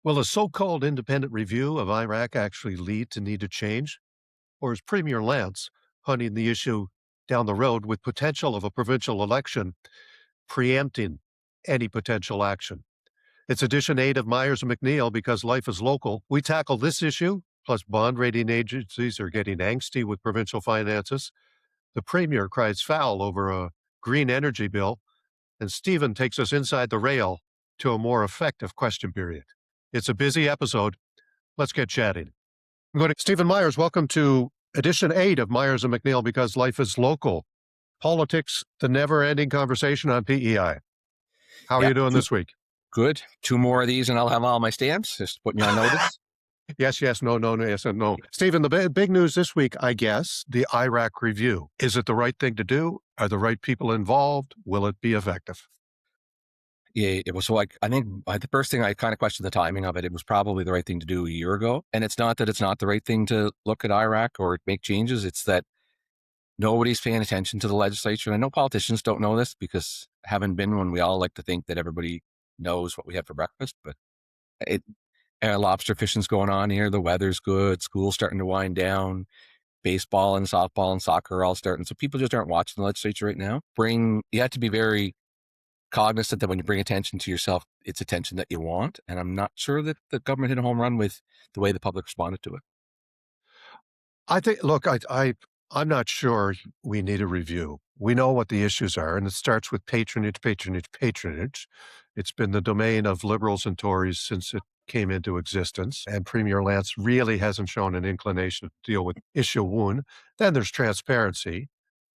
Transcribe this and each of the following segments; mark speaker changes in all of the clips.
Speaker 1: Will a so-called independent review of IRAC actually lead to needed change? Or is Premier Lance hunting the issue down the road with potential of a provincial election preempting any potential action? It's edition 8 of Myers and MacNeill because life is local. We tackle this issue, plus bond rating agencies are getting angsty with provincial finances. The Premier cries foul over a green energy bill, and Stephen takes us inside the rail to a more effective question period. It's a busy episode. Let's get chatting. I'm going to Stephen Myers. Welcome to edition 8 of Myers and MacNeill because life is local. Politics, the never-ending conversation on PEI. How are
Speaker 2: Yeah,
Speaker 1: you doing this week?
Speaker 2: good. Two more of these and I'll have all my stamps. Just putting you on notice.
Speaker 1: Yes, no, yes, and no. Stephen, the big news this week, I guess, the IRAC review. Is it the right thing to do? Are the right people involved? Will it be effective?
Speaker 2: Yeah, it was like, I think the first thing I kind of questioned the timing of it. It was probably the right thing to do a year ago. And it's not that it's not the right thing to look at IRAC or make changes. It's that nobody's paying attention to the legislature. And I know politicians don't know this because having been one, we all like to think that everybody knows what we had for breakfast, but lobster fishing's going on here. The weather's good. School's starting to wind down. Baseball and softball and soccer are all starting. So people just aren't watching the legislature right now. You have to be very cognizant that when you bring attention to yourself, it's attention that you want. And I'm not sure that the government hit a home run with the way the public responded to it.
Speaker 1: I think, look, I'm not sure we need a review. We know what the issues are, and it starts with patronage. It's been the domain of Liberals and Tories since it came into existence, and Premier Lance really hasn't shown an inclination to deal with issue one. Then there's transparency.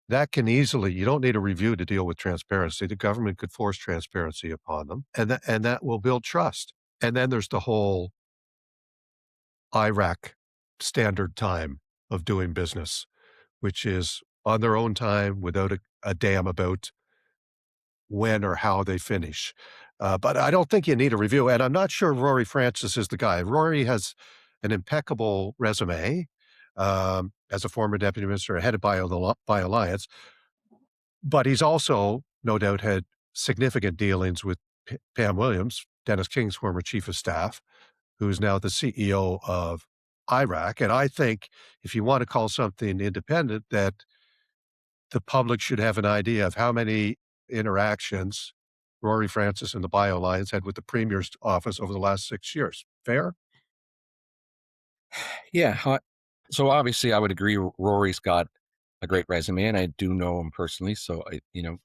Speaker 1: That can easily, you don't need a review to deal with transparency. The government could force transparency upon them, and that will build trust. And then there's the whole IRAC standard time of doing business, which is on their own time without a damn about when or how they finish. But I don't think you need a review. And I'm not sure Rory Francis is the guy. Rory has an impeccable resume as a former deputy minister, head of Alliance, but he's also no doubt had significant dealings with Pam Williams, Dennis King's former chief of staff, who's now the CEO of IRAC. And I think if you want to call something independent, that the public should have an idea of how many interactions Rory Francis and the Bio Alliance had with the Premier's office over the last 6 years. Fair?
Speaker 2: Yeah. So obviously I would agree Rory's got a great resume and I do know him personally. So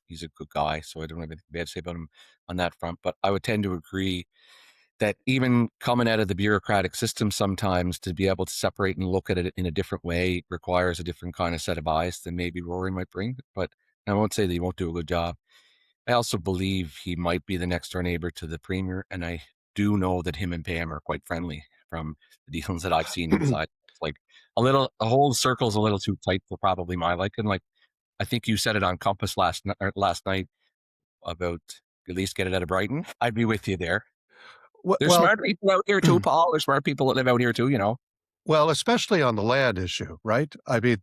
Speaker 2: he's a good guy. So I don't have anything bad to say about him on that front, but I would tend to agree that even coming out of the bureaucratic system sometimes to be able to separate and look at it in a different way requires a different kind of set of eyes than maybe Rory might bring. But I won't say that he won't do a good job. I also believe he might be the next door neighbor to the Premier. And I do know that him and Pam are quite friendly from the dealings that I've seen inside. It's like the whole circle's a little too tight for probably my liking. Like, I think you said it on Compass last night about at least get it out of Brighton. I'd be with you there. There's
Speaker 1: Well,
Speaker 2: smart people out here too, Paul. There's smart people that live out here too,
Speaker 1: well, especially on the land issue, right? I mean,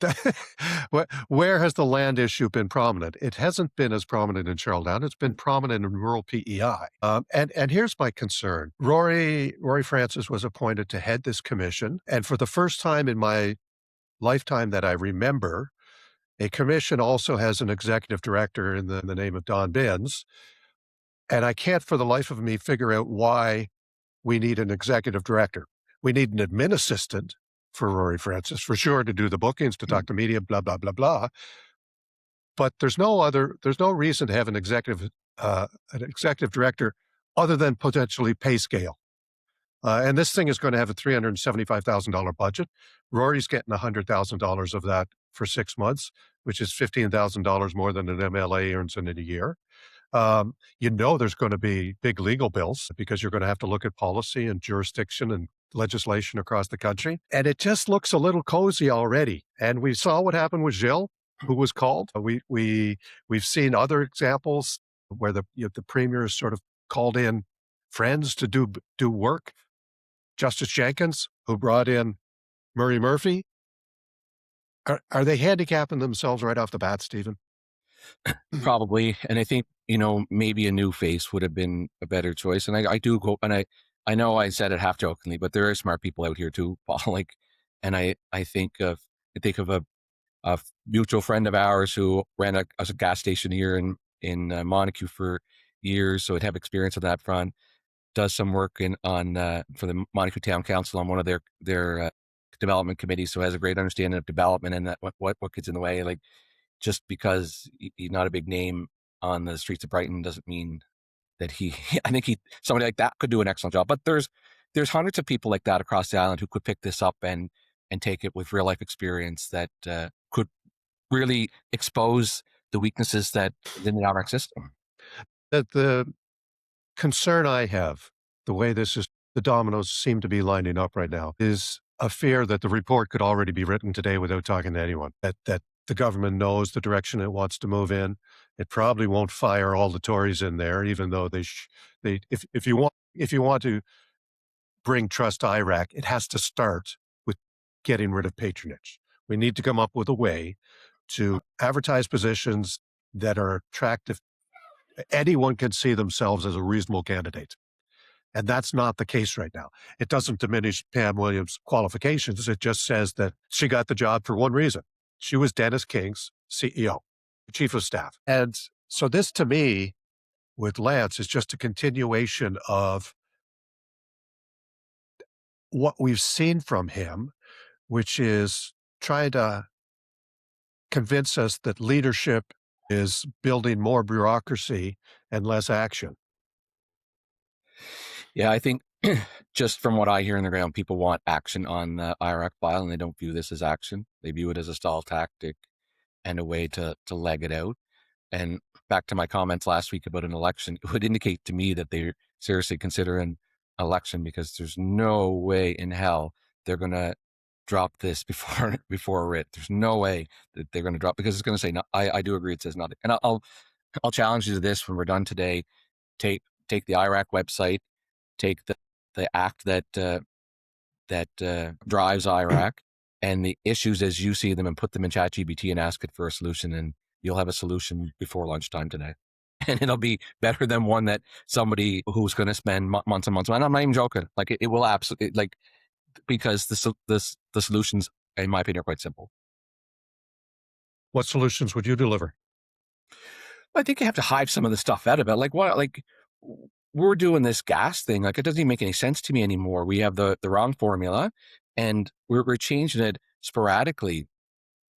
Speaker 1: where has the land issue been prominent? It hasn't been as prominent in Charlottetown. It's been prominent in rural PEI. And here's my concern. Rory Francis was appointed to head this commission. And for the first time in my lifetime that I remember, a commission also has an executive director in the name of Don Binns. And I can't for the life of me figure out why we need an executive director. We need an admin assistant for Rory Francis, for sure, to do the bookings, to talk to media, blah, blah, blah, blah. But there's no reason to have an executive director other than potentially pay scale. And this thing is going to have a $375,000 budget. Rory's getting $100,000 of that for 6 months, which is $15,000 more than an MLA earns in a year. There's going to be big legal bills because you're going to have to look at policy and jurisdiction and legislation across the country. And it just looks a little cozy already. And we saw what happened with Gilles, who was called. We've seen other examples where the Premier has sort of called in friends to do work. Justice Jenkins, who brought in Murray Murphy. Are they handicapping themselves right off the bat, Stephen?
Speaker 2: Probably. And I think, maybe a new face would have been a better choice. And I do go, and I know I said it half jokingly, but there are smart people out here too, Paul. Like, and I think of a mutual friend of ours who ran a gas station here in Montague for years, so I'd have experience on that front. Does some work for the Montague Town Council on one of their development committees, so has a great understanding of development and that what gets in the way. Like, just because he's not a big name on the streets of Brighton doesn't mean that I think somebody like that could do an excellent job. But there's hundreds of people like that across the island who could pick this up and take it with real life experience that could really expose the weaknesses that in the IRAC system.
Speaker 1: That the concern I have, the way the dominoes seem to be lining up right now, is a fear that the report could already be written today without talking to anyone. That the government knows the direction it wants to move in. It probably won't fire all the Tories in there, even though if you want to bring trust to IRAC, it has to start with getting rid of patronage. We need to come up with a way to advertise positions that are attractive. Anyone can see themselves as a reasonable candidate. And that's not the case right now. It doesn't diminish Pam Williams' qualifications. It just says that she got the job for one reason. She was Dennis King's CEO, chief of staff. And so this, to me, with Lance, is just a continuation of what we've seen from him, which is trying to convince us that leadership is building more bureaucracy and less action.
Speaker 2: Yeah, I think just from what I hear on the ground, people want action on the IRAC file, and they don't view this as action. They view it as a stall tactic and a way to leg it out. And back to my comments last week about an election, it would indicate to me that they're seriously considering an election, because there's no way in hell they're going to drop this before a writ. There's no way that they're going to drop, because it's going to say no. I do agree it says nothing. And I'll challenge you to this when we're done today. Take the IRAC website, take the act that drives IRAC and the issues as you see them, and put them in ChatGPT and ask it for a solution, and you'll have a solution before lunchtime today. And it'll be better than one that somebody who's going to spend months and months. And I'm not even joking. Like, it will absolutely, like, because the solutions, in my opinion, are quite simple.
Speaker 1: What solutions would you deliver?
Speaker 2: I think you have to hive some of the stuff out of it. Like, what, like, we're doing this gas thing. Like, it doesn't even make any sense to me anymore. We have the wrong formula, and we're changing it sporadically.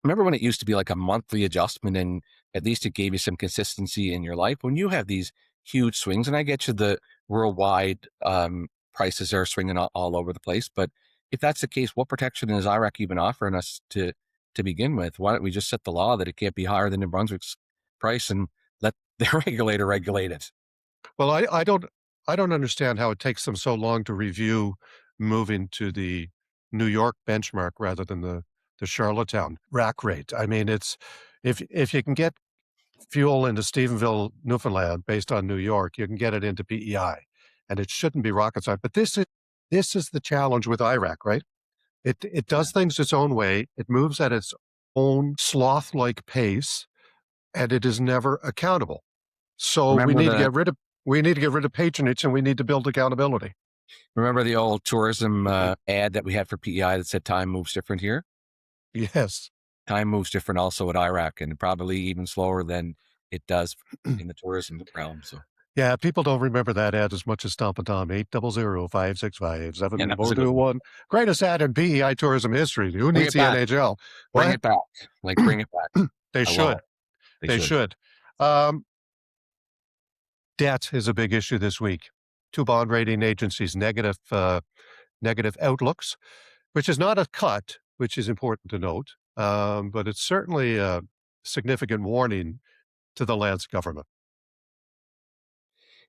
Speaker 2: Remember when it used to be like a monthly adjustment, and at least it gave you some consistency in your life? When you have these huge swings, and I get you, the worldwide prices are swinging all over the place, but if that's the case, what protection is IRAC even offering us to begin with? Why don't we just set the law that it can't be higher than New Brunswick's price and let the regulator regulate it?
Speaker 1: Well, I don't understand how it takes them so long to review moving to the New York benchmark rather than the Charlottetown rack rate. I mean, it's if you can get fuel into Stephenville, Newfoundland, based on New York, you can get it into PEI, and it shouldn't be rocket science. But this is the challenge with IRAC, right? It does things its own way. It moves at its own sloth-like pace, and it is never accountable. So we need to get rid of patronage, and we need to build accountability.
Speaker 2: Remember the old tourism ad that we had for PEI that said time moves different here?
Speaker 1: Yes.
Speaker 2: Time moves different also at IRAC, and probably even slower than it does in the tourism realm. So
Speaker 1: Yeah, people don't remember that ad as much as Stomp and Tom. 800-565-7421. Greatest ad in PEI tourism history. Who needs the NHL?
Speaker 2: Bring it back. Like, bring it back.
Speaker 1: They should. They should. Debt is a big issue this week. 2 bond rating agencies, negative outlooks, which is not a cut, which is important to note, but it's certainly a significant warning to the Lance government.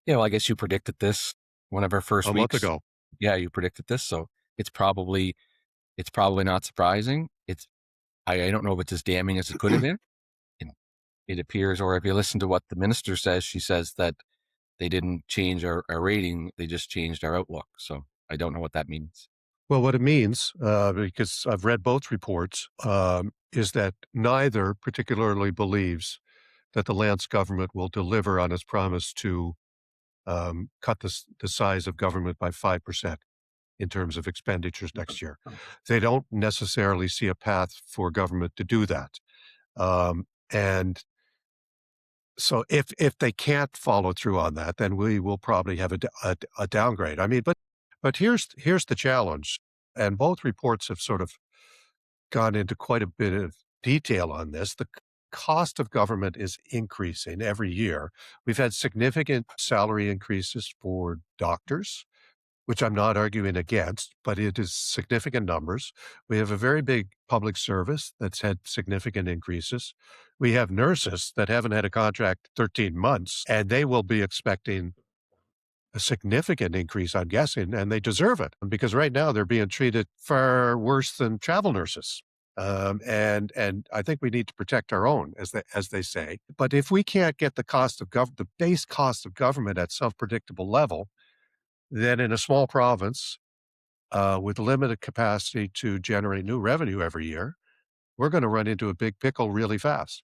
Speaker 2: Yeah, well, I guess you predicted this one of our first
Speaker 1: a
Speaker 2: weeks.
Speaker 1: month ago.
Speaker 2: Yeah, you predicted this, so it's probably not surprising. I don't know if it's as damning as it could have been. It appears, or if you listen to what the minister says, she says that they didn't change our rating, they just changed our outlook. So I don't know what that means.
Speaker 1: Well, what it means, because I've read both reports, is that neither particularly believes that the Lance government will deliver on its promise to cut the size of government by 5% in terms of expenditures next year. They don't necessarily see a path for government to do that. And so if they can't follow through on that, then we will probably have a downgrade. I mean, but here's the challenge, and both reports have sort of gone into quite a bit of detail on this. The cost of government is increasing every year. We've had significant salary increases for doctors, which I'm not arguing against, but it is significant numbers. We have a very big public service that's had significant increases. We have nurses that haven't had a contract 13 months, and they will be expecting a significant increase, I'm guessing, and they deserve it because right now they're being treated far worse than travel nurses. And I think we need to protect our own, as they say. But if we can't get the base cost of government at some predictable level, then in a small province with limited capacity to generate new revenue every year, we're going to run into a big pickle really fast.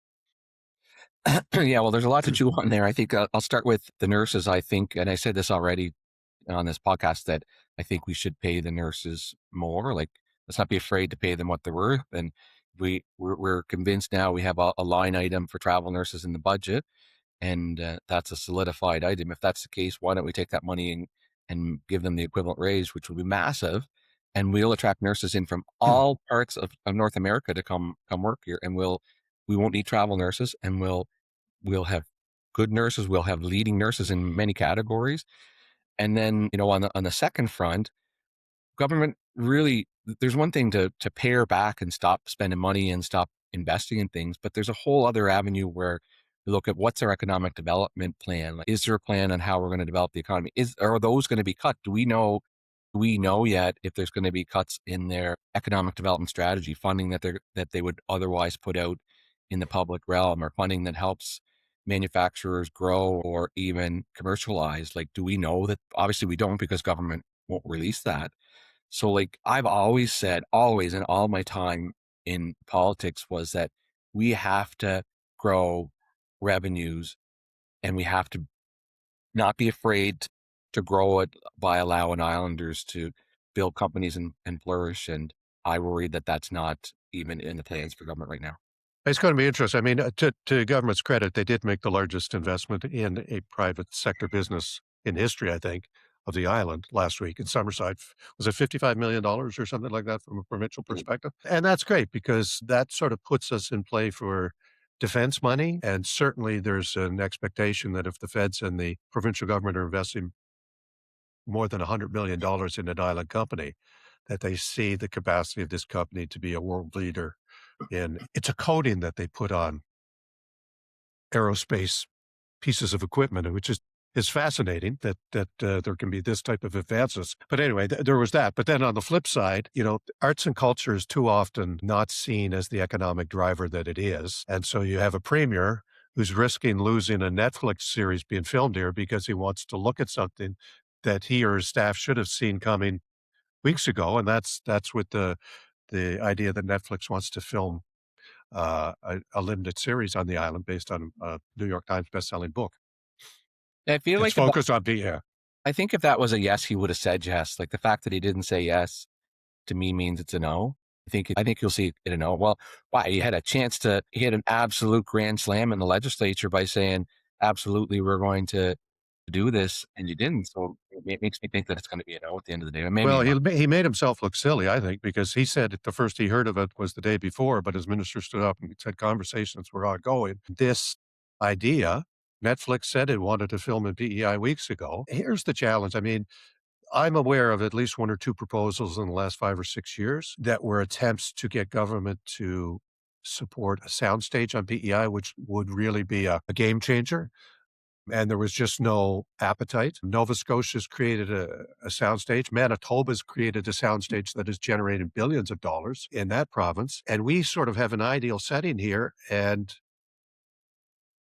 Speaker 2: Yeah, well, there's a lot to chew on there. I think I'll start with the nurses. I think, and I said this already on this podcast, that I think we should pay the nurses more. Like, let's not be afraid to pay them what they're worth. And we're convinced now we have a line item for travel nurses in the budget, and that's a solidified item. If that's the case, why don't we take that money and give them the equivalent raise, which will be massive, and we'll attract nurses in from all parts of North America to come work here, and we won't need travel nurses, and we'll have good nurses, we'll have leading nurses in many categories, and then on the second front, government really, there's one thing to pare back and stop spending money and stop investing in things, but there's a whole other avenue where we look at what's our economic development plan. Like, is there a plan on how we're going to develop the economy? Are those going to be cut? Do we know yet if there's going to be cuts in their economic development strategy funding that they would otherwise put out in the public realm, or funding that helps manufacturers grow or even commercialize? Like, do we know that? Obviously we don't, because government won't release that. So, like, I've always said, always in all my time in politics, was that we have to grow revenues, and we have to not be afraid to grow it by allowing islanders to build companies and flourish. And I worry that that's not even in the plans for government right now.
Speaker 1: It's going to be interesting. I mean, to government's credit, they did make the largest investment in a private sector business in history, I think, of the island last week in Summerside. Was it $55 million or something like that from a provincial perspective? And that's great because that sort of puts us in play for defense money. And certainly there's an expectation that if the feds and the provincial government are investing more than $100 million in an island company, that they see the capacity of this company to be a world leader in it's a coating that they put on aerospace pieces of equipment, which is fascinating that there can be this type of advances. But anyway, there was that. But then on the flip side, arts and culture is too often not seen as the economic driver that it is. And so you have a premier who's risking losing a Netflix series being filmed here because he wants to look at something that he or his staff should have seen coming weeks ago. And that's with the idea that Netflix wants to film a limited series on the island based on a New York Times bestselling book.
Speaker 2: I feel
Speaker 1: It's
Speaker 2: like if that,
Speaker 1: focused on yeah.
Speaker 2: I think if that was a yes, he would have said yes. Like, the fact that he didn't say yes to me means it's a no. I think you'll see it a no. Well, why? He had a chance to hit an absolute grand slam in the legislature by saying, absolutely, we're going to do this, and you didn't. So it makes me think that it's going to be a no at the end of the day. But maybe
Speaker 1: Well,
Speaker 2: I'm wrong.
Speaker 1: he made himself look silly, I think, because he said the first he heard of it was the day before, but his minister stood up and said conversations were ongoing. This idea, Netflix said it wanted to film in PEI weeks ago. Here's the challenge. I mean, I'm aware of at least one or two proposals in the last 5 or 6 years that were attempts to get government to support a soundstage on PEI, which would really be a game changer. And there was just no appetite. Nova Scotia's created a soundstage. Manitoba's created a soundstage that has generated billions of dollars in that province. And we sort of have an ideal setting here. And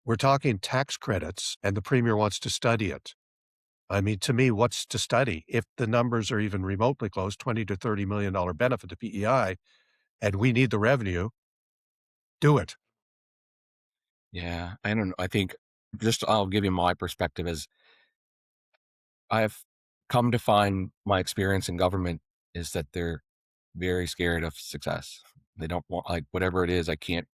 Speaker 1: we're talking tax credits, and the premier wants to study it. I mean, to me, what's to study? If the numbers are even remotely close, $20 to $30 million benefit to PEI, and we need the revenue, do it.
Speaker 2: Yeah, I don't know. I think, I'll give you my perspective as I've come to find my experience in government is that they're very scared of success. They don't want, like, whatever it is. I can't.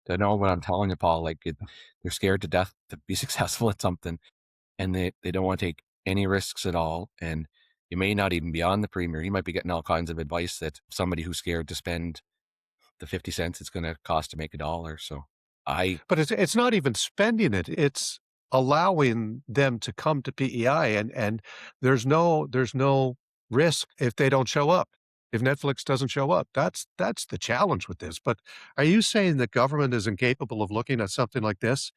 Speaker 2: I know what I'm telling you, Paul. They're scared to death to be successful at something, and they don't want to take any risks at all. And you may not even be on the premier. You might be getting all kinds of advice that somebody who's scared to spend the 50 cents it's going to cost to make a dollar. So I
Speaker 1: But it's not even spending it, it's allowing them to come to PEI, and there's no risk if they don't show up. If Netflix doesn't show up, that's the challenge with this. But are you saying that government is incapable of looking at something like this,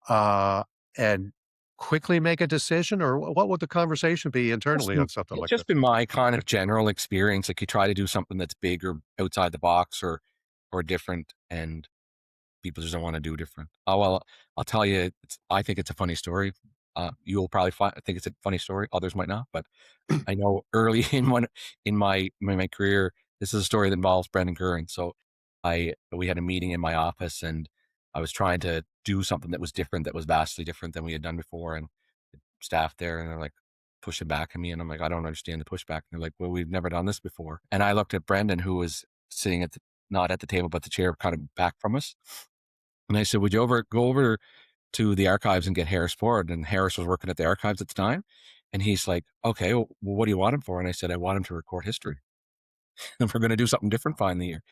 Speaker 1: uh, and quickly make a decision? Or what would the conversation be internally on something
Speaker 2: it's
Speaker 1: like
Speaker 2: just
Speaker 1: this?
Speaker 2: been my kind of general experience. Like, you try to do something that's big or outside the box or different, and people just don't want to do different. Oh well, I'll tell you. I think it's a funny story. You'll probably think it's a funny story. Others might not, but I know early in my career, this is a story that involves Brendan Curran. So we had a meeting in my office, and I was trying to do something that was different, that was vastly different than we had done before, and the staff there, and they're like pushing back at me, and I'm like, I don't understand the pushback. And they're like, well, we've never done this before. And I looked at Brendan, who was sitting not at the table, but the chair kind of back from us, and I said, would you go over to the archives and get Harris Ford? And Harris was working at the archives at the time. And he's like, okay, well, what do you want him for? And I said, I want him to record history. And we're going to do something different finally here.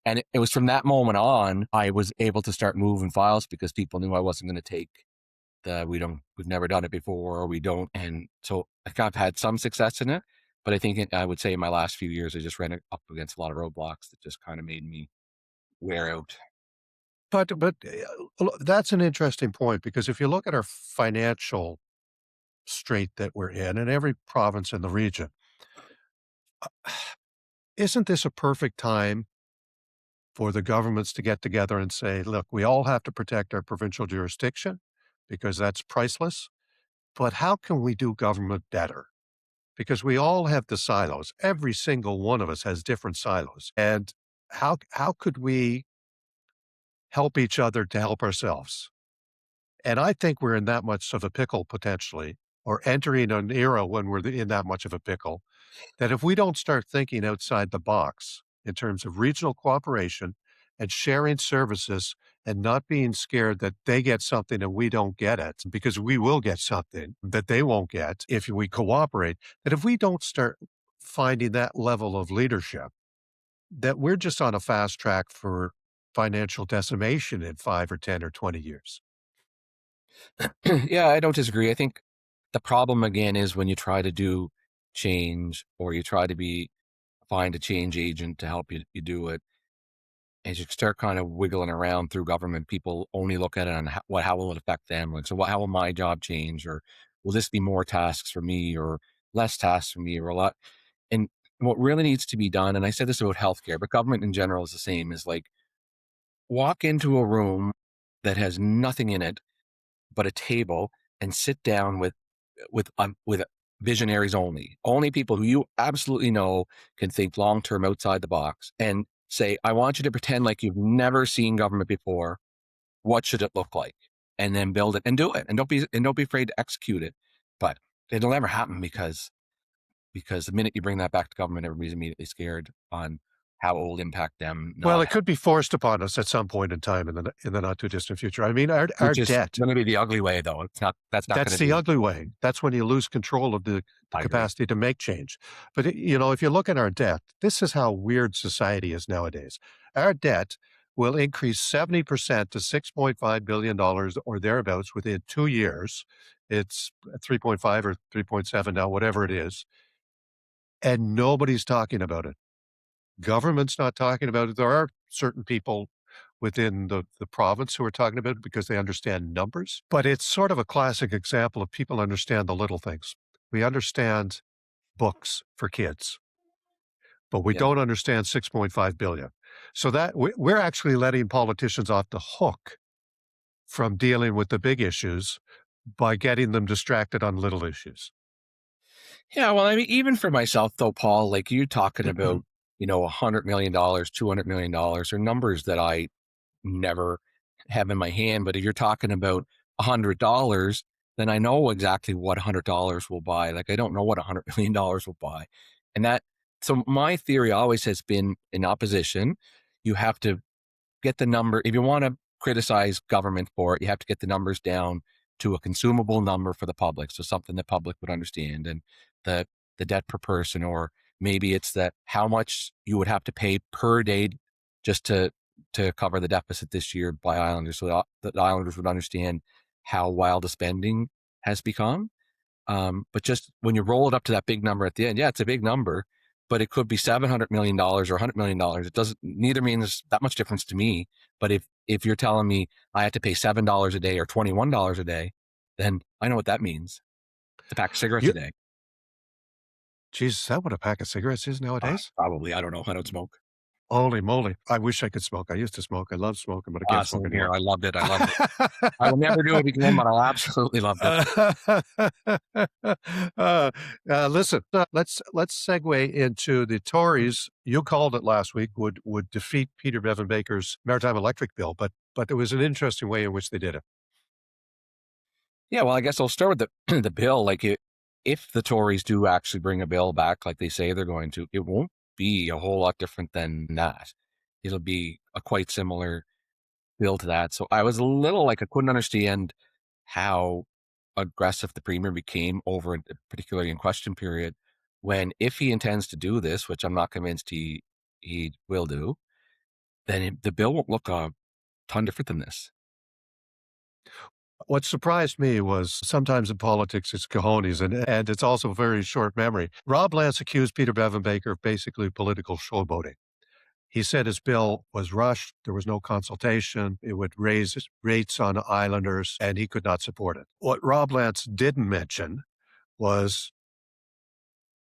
Speaker 2: And it was from that moment on, I was able to start moving files because people knew I wasn't going to take we've never done it before, or we don't. And so I've had some success in it, but I think I would say in my last few years, I just ran up against a lot of roadblocks that just kind of made me wear out.
Speaker 1: But that's an interesting point, because if you look at our financial strait that we're in every province in the region, isn't this a perfect time for the governments to get together and say, look, we all have to protect our provincial jurisdiction because that's priceless. But how can we do government better? Because we all have the silos. Every single one of us has different silos. And how could we help each other to help ourselves? And I think we're in that much of a pickle potentially, or entering an era when we're in that much of a pickle, that if we don't start thinking outside the box in terms of regional cooperation and sharing services and not being scared that they get something and we don't get it, because we will get something that they won't get if we cooperate, that if we don't start finding that level of leadership, that we're just on a fast track for financial decimation in 5 or 10 or 20 years.
Speaker 2: Yeah, I don't disagree. I think the problem again is when you try to do change, or you try to find a change agent to help you do it, as you start kind of wiggling around through government, people only look at it on how will it affect them? Like, so how will my job change? Or will this be more tasks for me, or less tasks for me, or a lot? And what really needs to be done, and I said this about healthcare, but government in general is the same, is like, walk into a room that has nothing in it but a table, and sit down with visionaries only people who you absolutely know can think long term outside the box, and say, I want you to pretend like you've never seen government before. What should it look like? And then build it and do it, and don't be afraid to execute it. But it'll never happen because the minute you bring that back to government, everybody's immediately scared on how it will impact them,
Speaker 1: Well,
Speaker 2: not
Speaker 1: it could be forced upon us at some point in time in the not too distant future. I mean, our
Speaker 2: which is
Speaker 1: debt,
Speaker 2: going to be the ugly way, though. That's not going
Speaker 1: that's
Speaker 2: to
Speaker 1: the
Speaker 2: do it.
Speaker 1: ugly way. That's when you lose control of the
Speaker 2: I agree.
Speaker 1: capacity to make change. But, if you look at our debt, this is how weird society is nowadays. Our debt will increase 70% to $6.5 billion or thereabouts within 2 years. It's 3.5 or 3.7 now, whatever it is, and nobody's talking about it. Government's not talking about it. There are certain people within the province who are talking about it because they understand numbers, but it's sort of a classic example of people understand the little things. We understand books for kids, but we
Speaker 2: Yeah.
Speaker 1: don't understand 6.5 billion. So that we're actually letting politicians off the hook from dealing with the big issues by getting them distracted on little issues.
Speaker 2: Yeah, well, I mean, even for myself though, Paul, like, you're talking about, $100 million, $200 million are numbers that I never have in my hand. But if you're talking about $100, then I know exactly what $100 will buy. Like I don't know what $100 million will buy. And so my theory always has been in opposition, you have to get the number. If you want to criticize government for it, you have to get the numbers down to a consumable number for the public. So something the public would understand. And the, the debt per person, or maybe it's that how much you would have to pay per day just to cover the deficit this year by Islanders, so that the Islanders would understand how wild the spending has become. But just when you roll it up to that big number at the end, yeah, it's a big number, but it could be $700 million or $100 million. It doesn't, neither means that much difference to me. But if you're telling me I have to pay $7 a day or $21 a day, then I know what that means. It's a pack of cigarettes
Speaker 1: You,
Speaker 2: a day.
Speaker 1: Jesus, is that what a pack of cigarettes is nowadays?
Speaker 2: Probably. I don't know. I don't smoke.
Speaker 1: Holy moly. I wish I could smoke. I used to smoke. I love smoking, but I can't smoke
Speaker 2: Same here.
Speaker 1: anymore.
Speaker 2: I loved it. I loved it. I will never do it again, but I absolutely loved it.
Speaker 1: Listen, let's segue into the Tories. You called it last week would defeat Peter Bevan Baker's Maritime Electric bill, but it was an interesting way in which they did it.
Speaker 2: Yeah, well, I guess I'll start with the the bill. Like, if the Tories do actually bring a bill back, like they say they're going to, it won't be a whole lot different than that. It'll be a quite similar bill to that. So I was a little like I couldn't understand how aggressive the premier became over, particularly in question period, when if he intends to do this, which I'm not convinced he will do, then the bill won't look a ton different than this.
Speaker 1: What surprised me was sometimes in politics it's cojones and it's also very short memory. Rob Lance accused Peter Bevan Baker of basically political showboating. He said his bill was rushed, there was no consultation, it would raise rates on islanders, and he could not support it. What Rob Lance didn't mention was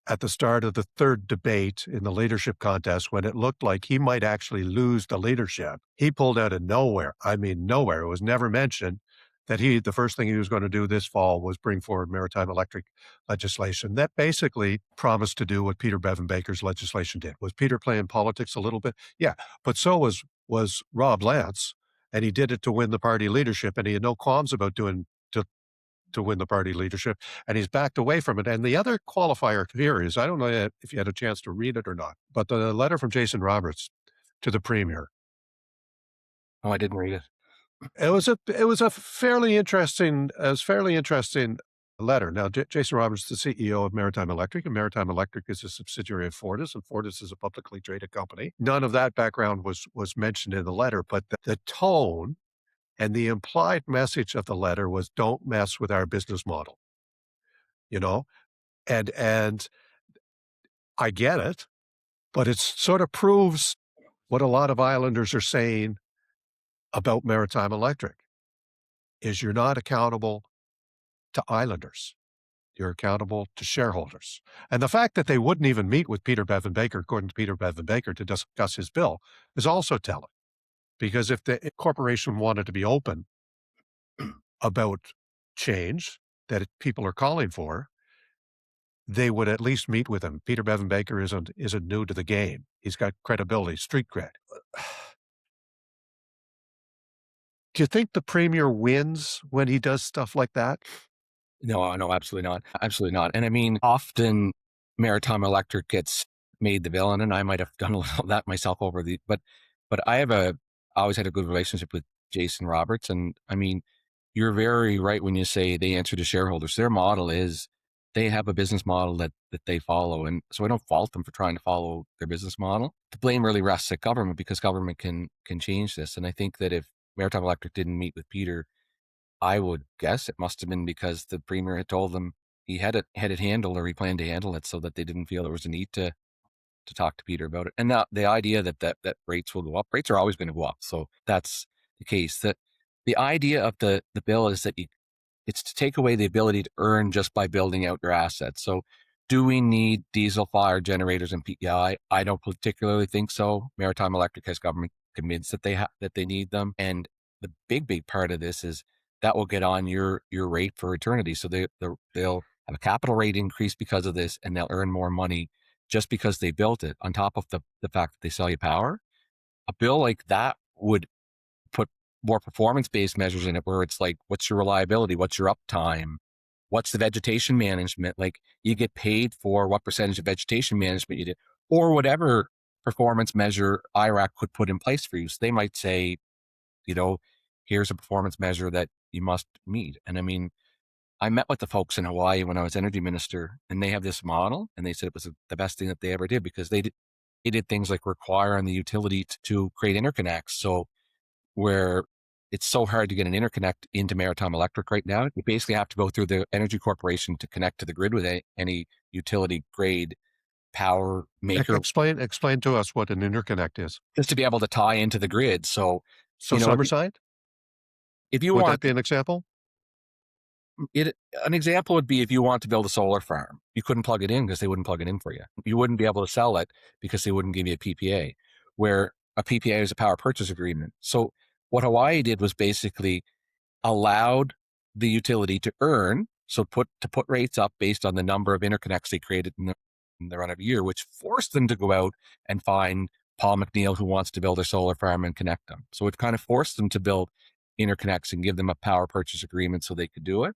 Speaker 1: at the start of the third debate in the leadership contest, when it looked like he might actually lose the leadership, he pulled out of nowhere. I mean, nowhere. It was never mentioned that the first thing he was going to do this fall was bring forward maritime electric legislation that basically promised to do what Peter Bevan Baker's legislation did. Was Peter playing politics a little bit? Yeah, but so was Rob Lance, and he did it to win the party leadership, and he had no qualms about doing to win the party leadership, and he's backed away from it. And the other qualifier here is, I don't know if you had a chance to read it or not, but the letter from Jason Roberts to the premier.
Speaker 2: Oh, I didn't read it.
Speaker 1: It was a fairly interesting letter. Now, Jason Roberts, the CEO of Maritime Electric, and Maritime Electric is a subsidiary of Fortis, and Fortis is a publicly traded company. None of that background was mentioned in the letter, but the tone and the implied message of the letter was, don't mess with our business model, you know? And I get it, but it sort of proves what a lot of islanders are saying about Maritime Electric is you're not accountable to islanders. You're accountable to shareholders. And the fact that they wouldn't even meet with Peter Bevan Baker, according to Peter Bevan Baker, to discuss his bill is also telling. Because if the corporation wanted to be open about change that people are calling for, they would at least meet with him. Peter Bevan Baker isn't new to the game. He's got credibility, street cred. Do you think the premier wins when he does stuff like that?
Speaker 2: No, no, absolutely not. Absolutely not. And I mean, often Maritime Electric gets made the villain, and I might have done a little of that myself but I always had a good relationship with Jason Roberts. And I mean, you're very right when you say they answer to shareholders. Their model is they have a business model that they follow. And so I don't fault them for trying to follow their business model. The blame really rests at government, because government can change this. And I think that if Maritime Electric didn't meet with Peter, I would guess it must have been because the premier had told them he had it handled, or he planned to handle it, so that they didn't feel there was a need to talk to Peter about it. And the idea that rates will go up, rates are always going to go up. So that's the case. That the idea of the bill is that it's to take away the ability to earn just by building out your assets. So do we need diesel-fired generators and PEI? I don't particularly think so. Maritime Electric has government convinced that they need them. And the big part of this is that will get on your rate for eternity. So they'll have a capital rate increase because of this, and they'll earn more money just because they built it, on top of the fact that they sell you power. A bill like that would put more performance-based measures in it, where it's like, what's your reliability? What's your uptime? what's the vegetation management? Like, you get paid for what percentage of vegetation management you did, or whatever performance measure IRAC could put in place for you. So they might say, you know, here's a performance measure that you must meet. And I mean, I met with the folks in Hawaii when I was energy minister, and they have this model, and they said it was the best thing that they ever did, because they did things like requiring the utility to create interconnects. So where it's so hard to get an interconnect into Maritime Electric right now, you basically have to go through the energy corporation to connect to the grid with any utility grade power maker,
Speaker 1: Explain to us what an interconnect is.
Speaker 2: just to be able to tie into the grid. So,
Speaker 1: So
Speaker 2: you know,
Speaker 1: Summerside,
Speaker 2: if you
Speaker 1: would that
Speaker 2: want
Speaker 1: be an example?
Speaker 2: it, an example would be if you want to build a solar farm, you couldn't plug it in because they wouldn't plug it in for you. You wouldn't be able to sell it because they wouldn't give you a PPA, where a PPA is a power purchase agreement. So what Hawaii did was basically allowed the utility to earn, so put rates up based on the number of interconnects they created in the run of a year, which forced them to go out and find Paul MacNeill, who wants to build a solar farm, and connect them. So it kind of forced them to build interconnects and give them a power purchase agreement so they could do it.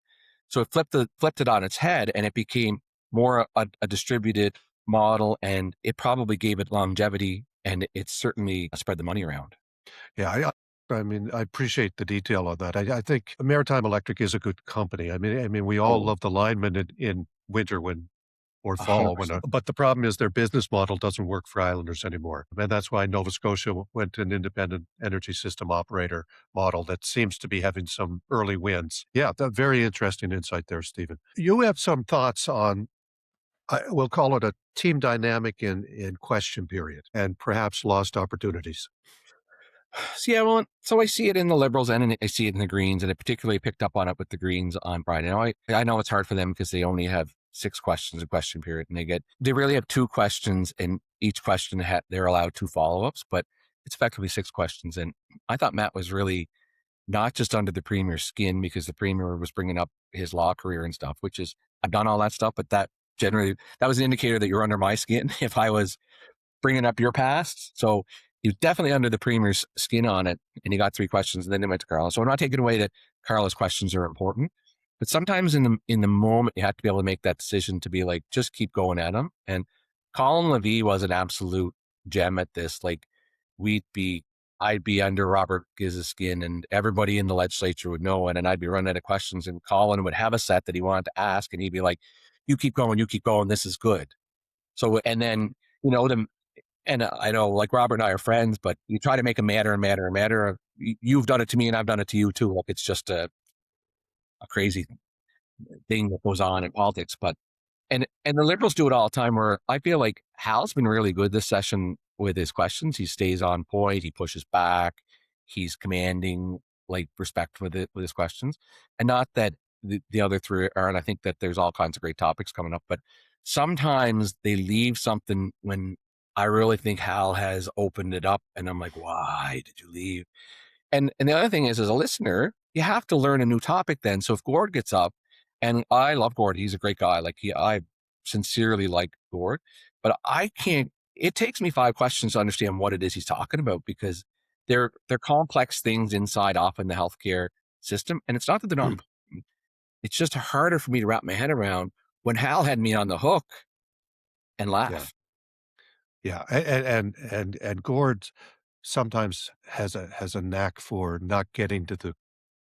Speaker 2: So it flipped it on its head, and it became more a distributed model, and it probably gave it longevity, and it certainly spread the money around.
Speaker 1: Yeah, I mean, I appreciate the detail on that. I think Maritime Electric is a good company. I mean, we all
Speaker 2: Oh,
Speaker 1: love the linemen in winter or fall
Speaker 2: 100%.
Speaker 1: but the problem is their business model doesn't work for islanders anymore. And that's why Nova Scotia went to an independent energy system operator model that seems to be having some early wins. Yeah, very interesting insight there, Stephen. You have some thoughts on, we'll call it a team dynamic in question period and perhaps lost opportunities.
Speaker 2: So, yeah, well, so I see it in the Liberals and I see it in the Greens, and I particularly picked up on it with the Greens on Friday. Now, I know it's hard for them because they only have 6 questions a question period, and they really have 2 questions, and each question they're allowed 2 follow-ups, but it's effectively 6 questions. And I thought Matt was really not just under the Premier's skin, because the Premier was bringing up his law career and stuff, which is, I've done all that stuff, but that was an indicator that you're under my skin if I was bringing up your past. So he was definitely under the Premier's skin on it, and he got 3 questions, and then he went to Carlos. So I'm not taking away that Carlos' questions are important, but sometimes in the moment, you have to be able to make that decision to be like, just keep going at him. And Colin Levy was an absolute gem at this. Like, I'd be under Robert Giz's skin, and everybody in the legislature would know it, and I'd be running out of questions, and Colin would have a set that he wanted to ask, and he'd be like, you keep going, this is good. So, and then, you know, and I know, like, Robert and I are friends, but you try to make a matter. You've done it to me, and I've done it to you too. Like, it's just a crazy thing that goes on in politics. But and the Liberals do it all the time. Where I feel like Hal's been really good this session with his questions. He stays on point. He pushes back. He's commanding, like, respect with his questions, and not that the other 3 aren't. I think that there's all kinds of great topics coming up, but sometimes they leave something when I really think Hal has opened it up, and I'm like, why did you leave? And the other thing is, as a listener, you have to learn a new topic then. So if Gord gets up, and I love Gord, he's a great guy. Like, I sincerely like Gord, but I can't. It takes me 5 questions to understand what it is he's talking about, because they're complex things inside often the healthcare system, and it's not that they're not important. It's just harder for me to wrap my head around when Hal had me on the hook and
Speaker 1: Yeah.
Speaker 2: laugh.
Speaker 1: Yeah. And Gord sometimes has a knack for not getting to the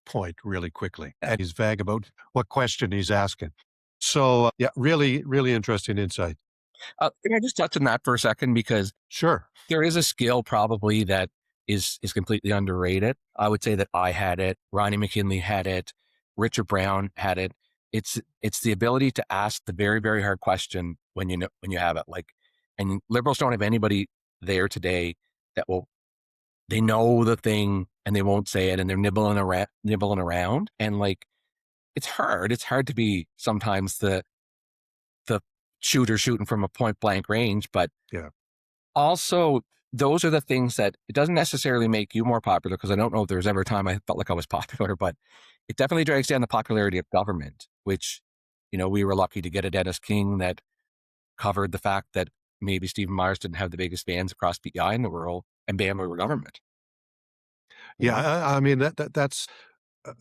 Speaker 1: point really quickly.
Speaker 2: Yeah.
Speaker 1: And he's vague about what question he's asking. So, yeah, really, really interesting insight.
Speaker 2: Can I just touch on that for a second? Because
Speaker 1: Sure.
Speaker 2: there is a skill probably that is completely underrated. I would say that I had it. Ronnie McKinley had it. Richard Brown had it. It's the ability to ask the very, very hard question when you have it. Like, and Liberals don't have anybody there today that they know the thing and they won't say it, and they're nibbling around. And, like, it's hard. It's hard to be sometimes the shooter shooting from a point blank range, but
Speaker 1: Yeah.
Speaker 2: also, those are the things that it doesn't necessarily make you more popular, because I don't know if there's ever a time I felt like I was popular, but it definitely drags down the popularity of government, which, we were lucky to get a Dennis King that covered the fact that maybe Stephen Myers didn't have the biggest fans across PEI in the world, and bam, we were government. You
Speaker 1: Yeah.
Speaker 2: know?
Speaker 1: I mean, that's a,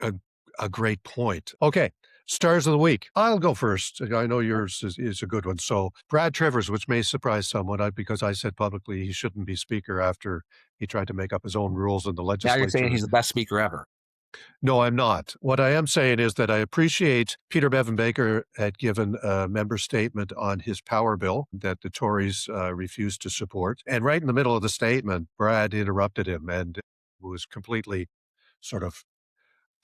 Speaker 1: a, a great point. Okay. Stars of the week. I'll go first. I know yours is a good one. So Brad Trivers, which may surprise someone, because I said publicly he shouldn't be speaker after he tried to make up his own rules in the
Speaker 2: Now you're saying
Speaker 1: legislature.
Speaker 2: he's the best speaker ever.
Speaker 1: No, I'm not. What I am saying is that I appreciate Peter Bevan Baker had given a member statement on his power bill that the Tories refused to support. And right in the middle of the statement, Brad interrupted him and was completely sort of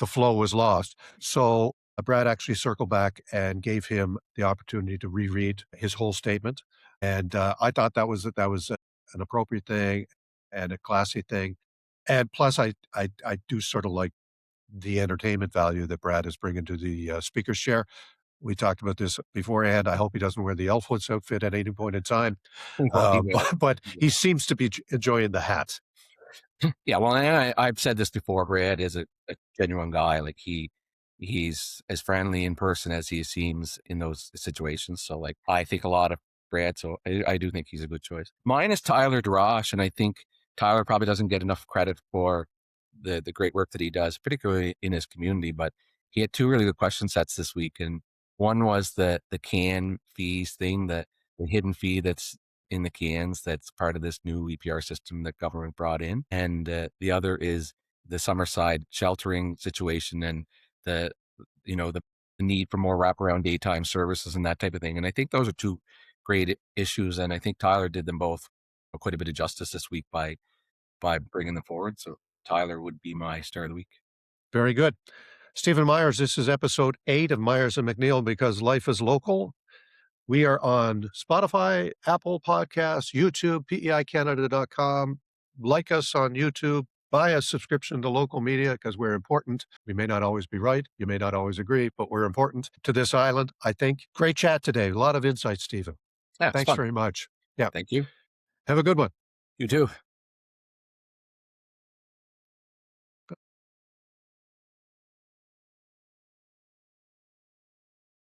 Speaker 1: the flow was lost. So Brad actually circled back and gave him the opportunity to reread his whole statement. And I thought that was an appropriate thing and a classy thing. And plus, I do sort of like the entertainment value that Brad is bringing to the speaker's chair. We talked about this beforehand. I hope he doesn't wear the Elfwoods outfit at any point in time,
Speaker 2: Well, he will.
Speaker 1: but he seems to be enjoying the hat.
Speaker 2: Yeah, well, and I've said this before. Brad is a genuine guy. Like he's as friendly in person as he seems in those situations. So, like, I think a lot of Brad. So I do think he's a good choice. Mine is Tyler DeRoche, and I think Tyler probably doesn't get enough credit for the great work that he does, particularly in his community. But he had two really good question sets this week, and one was the can fees thing, the hidden fee that's in the cans that's part of this new EPR system that government brought in. And the other is the Summerside sheltering situation and the, the need for more wraparound daytime services and that type of thing. And I think those are two great issues. And I think Tyler did them both quite a bit of justice this week by bringing them forward. So Tyler would be my star of the week.
Speaker 1: Very good. Stephen Myers, this is episode 8 of Myers and MacNeill because life is local. We are on Spotify, Apple Podcasts, YouTube, peicanada.com. Like us on YouTube. Buy a subscription to local media because we're important. We may not always be right. You may not always agree, but we're important to this island, I think. Great chat today. A lot of insight, Stephen.
Speaker 2: Yeah, it's
Speaker 1: Thanks
Speaker 2: fun.
Speaker 1: very much. Yeah.
Speaker 2: Thank you.
Speaker 1: Have a good one.
Speaker 2: You too.